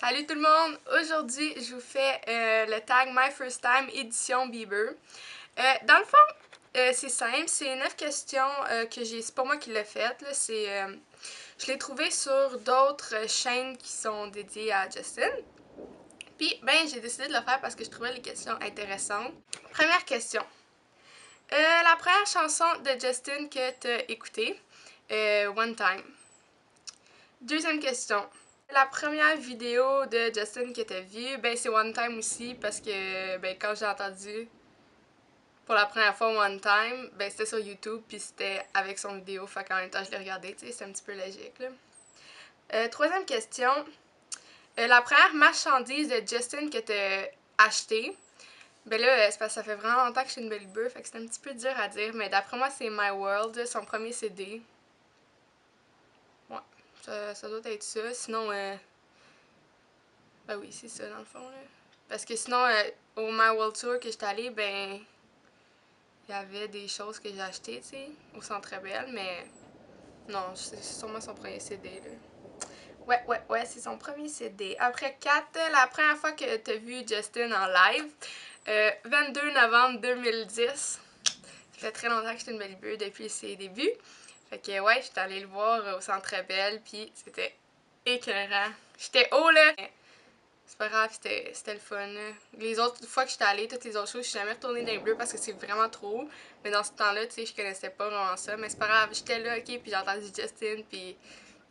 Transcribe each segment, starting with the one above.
Salut tout le monde! Aujourd'hui, je vous fais le tag My First Time édition Bieber. Dans le fond, c'est simple, c'est 9 questions que j'ai. C'est pas moi qui l'ai faites, là, je l'ai trouvé sur d'autres chaînes qui sont dédiées à Justin. Puis, ben, j'ai décidé de le faire parce que je trouvais les questions intéressantes. Première question. La première chanson de Justin que tu as écoutée, One Time. Deuxième question. La première vidéo de Justin que t'as vue, ben c'est One Time aussi parce que ben quand j'ai entendu pour la première fois One Time, ben c'était sur YouTube puis c'était avec son vidéo, fait qu'en même temps je l'ai regardé, tu sais, c'est un petit peu logique là. Troisième question. La première marchandise de Justin que t'as achetée, ben là c'est parce que ça fait vraiment longtemps que je suis une Belieber, fait que c'est un petit peu dur à dire, mais d'après moi c'est My World, son premier CD. Ouais, ça doit être ça, sinon ben oui, c'est ça dans le fond là. Parce que sinon, au My World Tour que j'étais allée, ben il y avait des choses que j'ai achetées, tu sais, au Centre Bell, mais non, c'est sûrement son premier CD là. Ouais, c'est son premier CD. Après 4, la première fois que t'as vu Justin en live, 22 novembre 2010. Ça fait très longtemps que j'étais une Belieber depuis ses débuts. Fait que ouais, j'étais allée le voir au Centre Bell, puis c'était écœurant. J'étais haut là! C'est pas grave, c'était le fun. Les autres fois que j'étais allée, toutes les autres choses, je suis jamais retournée dans les bleus parce que c'est vraiment trop. Mais dans ce temps-là, tu sais, je connaissais pas vraiment ça. Mais c'est pas grave, j'étais là, ok, puis j'ai entendu Justin, puis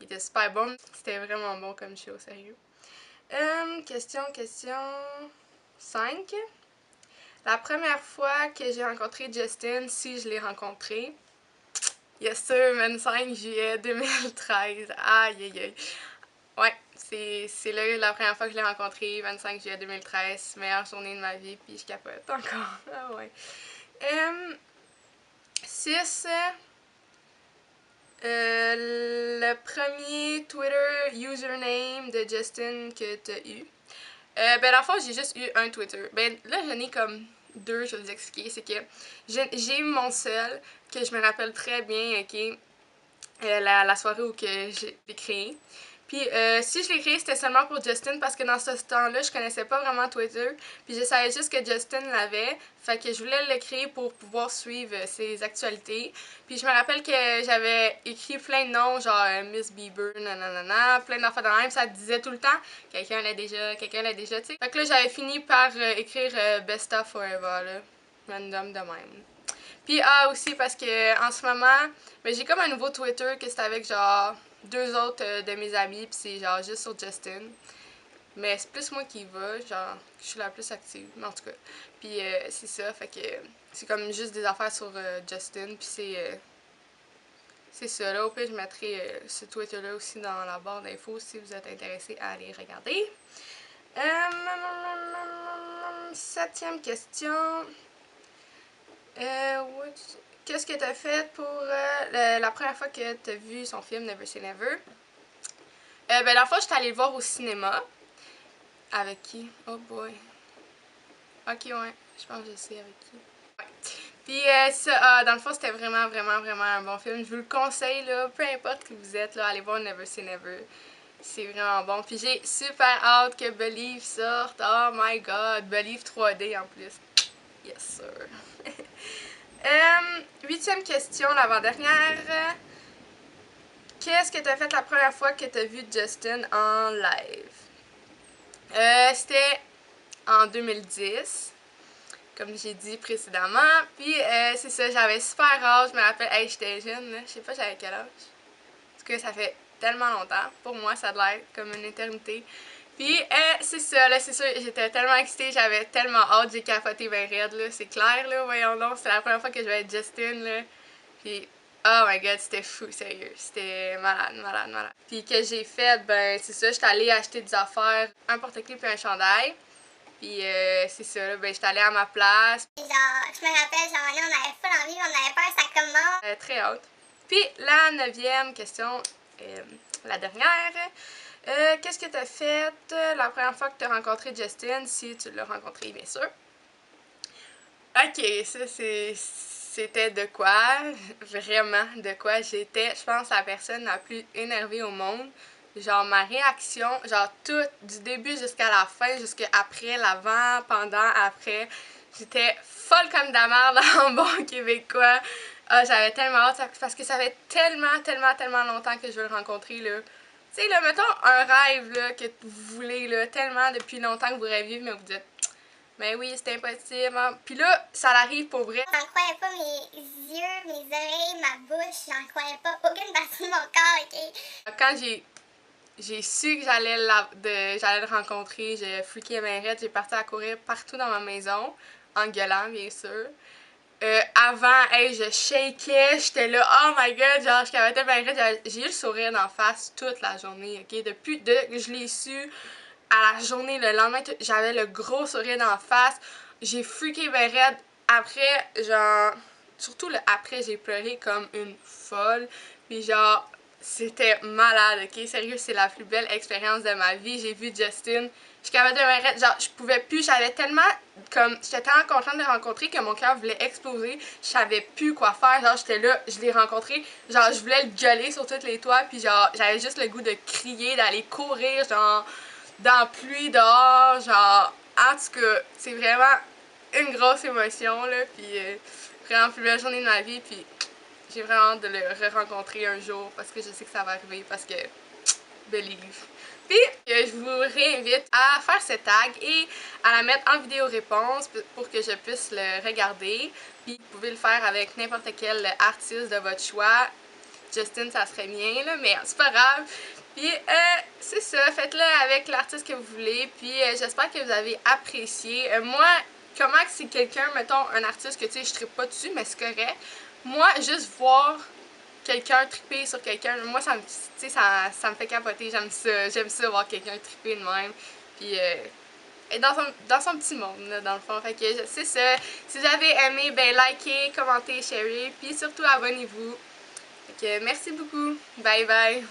il était super bon. C'était vraiment bon comme show, sérieux. Question 5. La première fois que j'ai rencontré Justin, si je l'ai rencontré, yes sir, 25 juillet 2013. Aïe aïe aïe. Ouais, c'est là la première fois que je l'ai rencontré, 25 juillet 2013, meilleure journée de ma vie, puis je capote encore. Ah ouais. 6. Le premier Twitter username de Justin que t'as eu. Ben, la fois, j'ai juste eu un Twitter. Ben, là, j'en ai comme deux, je vais vous expliquer. C'est que j'ai eu mon seul, que je me rappelle très bien, ok, la soirée où que j'ai créé. Puis si je l'ai créé, c'était seulement pour Justin parce que dans ce temps-là, je connaissais pas vraiment Twitter. Puis je savais juste que Justin l'avait. Fait que je voulais le créer pour pouvoir suivre ses actualités. Puis je me rappelle que j'avais écrit plein de noms, genre Miss Bieber, nanana, plein d'affaires de même. Ça disait tout le temps, quelqu'un l'a déjà, tu sais. Fait que là, j'avais fini par écrire Besta Forever, là. Random de même. Puis aussi parce que en ce moment, ben, j'ai comme un nouveau Twitter que c'est avec genre deux autres de mes amis, puis c'est genre juste sur Justin. Mais c'est plus moi qui y va, genre je suis la plus active, mais en tout cas. Puis c'est ça, fait que c'est comme juste des affaires sur Justin, puis c'est ça. Là, au pire, je mettrai ce Twitter-là aussi dans la barre d'infos si vous êtes intéressé à aller regarder. 7e question. Qu'est-ce que t'as fait pour la première fois que t'as vu son film Never Say Never? Ben, la fois, j'étais allée le voir au cinéma. Avec qui? Oh boy. Ok, ouais. Je pense que je sais avec qui. Ouais. Puis, ça, dans le fond, c'était vraiment, vraiment, vraiment un bon film. Je vous le conseille, là. Peu importe qui vous êtes, là, allez voir Never Say Never. C'est vraiment bon. Puis, j'ai super hâte que Believe sorte. Oh my god. Believe 3D en plus. Yes, sir. 8e question, l'avant-dernière. Qu'est-ce que t'as fait la première fois que t'as vu Justin en live? C'était en 2010, comme j'ai dit précédemment. Puis c'est ça, j'avais super hâte. Je me rappelle, hey, j'étais jeune, là. Je sais pas j'avais quel âge. Parce que ça fait tellement longtemps. Pour moi, ça a l'air comme une éternité. Puis c'est ça, là, c'est sûr, j'étais tellement excitée, j'avais tellement hâte, j'ai capoté ben raide, là. C'est clair, là, voyons donc. C'était la première fois que je voyais Justin, là. Puis, oh my god, c'était fou, sérieux. C'était malade, malade, malade. Puis que j'ai fait, ben c'est ça, j'étais allée acheter des affaires, un porte-clés puis un chandail. Puis c'est ça, là, ben j'étais allée à ma place. Genre, je me rappelle, genre, là, on avait pas envie, on avait peur, ça commence. Très haute. Puis la 9e question, la dernière. Qu'est-ce que t'as fait la première fois que t'as rencontré Justin, si tu l'as rencontré, bien sûr? Ok, ça c'était de quoi? Vraiment de quoi? J'étais, je pense, la personne la plus énervée au monde. genre ma réaction, genre tout, du début jusqu'à la fin, jusqu'à après, l'avant, pendant, après, j'étais folle comme de la merde en bon québécois. Ah, j'avais tellement hâte parce que ça fait tellement longtemps que je veux le rencontrer, là. Tu sais, là, mettons un rêve, là, que vous voulez, là, tellement depuis longtemps que vous rêviez, mais vous dites, mais oui, c'est impossible, hein. Puis là, ça arrive pour vrai. J'en croyais pas mes yeux, mes oreilles, ma bouche, j'en croyais pas aucune partie de mon corps, ok? Quand j'ai su que j'allais le rencontrer, j'ai freaké ma raide, j'ai parti à courir partout dans ma maison, en gueulant, bien sûr. Avant, hey, je shakeais, j'étais là, oh my god, genre, je capotais ma raide, j'ai eu le sourire d'en face toute la journée, ok? Depuis que je l'ai su, à la journée, le lendemain, j'avais le gros sourire d'en face, j'ai freaké ma raide. Après, genre, surtout le après, j'ai pleuré comme une folle, puis genre, c'était malade, ok? Sérieux, c'est la plus belle expérience de ma vie. J'ai vu Justin, je suis capable de m'arrêter, genre, je pouvais plus, j'avais tellement, comme, j'étais tellement contente de le rencontrer que mon cœur voulait exploser. Je savais plus quoi faire, genre, j'étais là, je l'ai rencontré, genre, je voulais le gueuler sur tous les toits, puis genre, j'avais juste le goût de crier, d'aller courir, genre, dans la pluie, dehors, genre, en tout cas, c'est vraiment une grosse émotion, là, puis vraiment la plus belle journée de ma vie, puis j'ai vraiment hâte de le re-rencontrer un jour parce que je sais que ça va arriver parce que believe. Puis je vous réinvite à faire ce tag et à la mettre en vidéo réponse pour que je puisse le regarder. Puis vous pouvez le faire avec n'importe quel artiste de votre choix. Justin, ça serait bien, là, mais c'est pas grave. Puis c'est ça, faites-le avec l'artiste que vous voulez. Puis j'espère que vous avez apprécié. Moi, comment que c'est quelqu'un, mettons, un artiste que tu sais, je trippe pas dessus, mais c'est correct. Moi, juste voir quelqu'un triper sur quelqu'un, moi, ça me, ça me fait capoter. J'aime ça voir quelqu'un triper de même. Puis être dans son petit monde, là, dans le fond. Fait que c'est ça. Si vous avez aimé, ben likez, commentez, sharez. Puis surtout, abonnez-vous. Fait que merci beaucoup. Bye bye.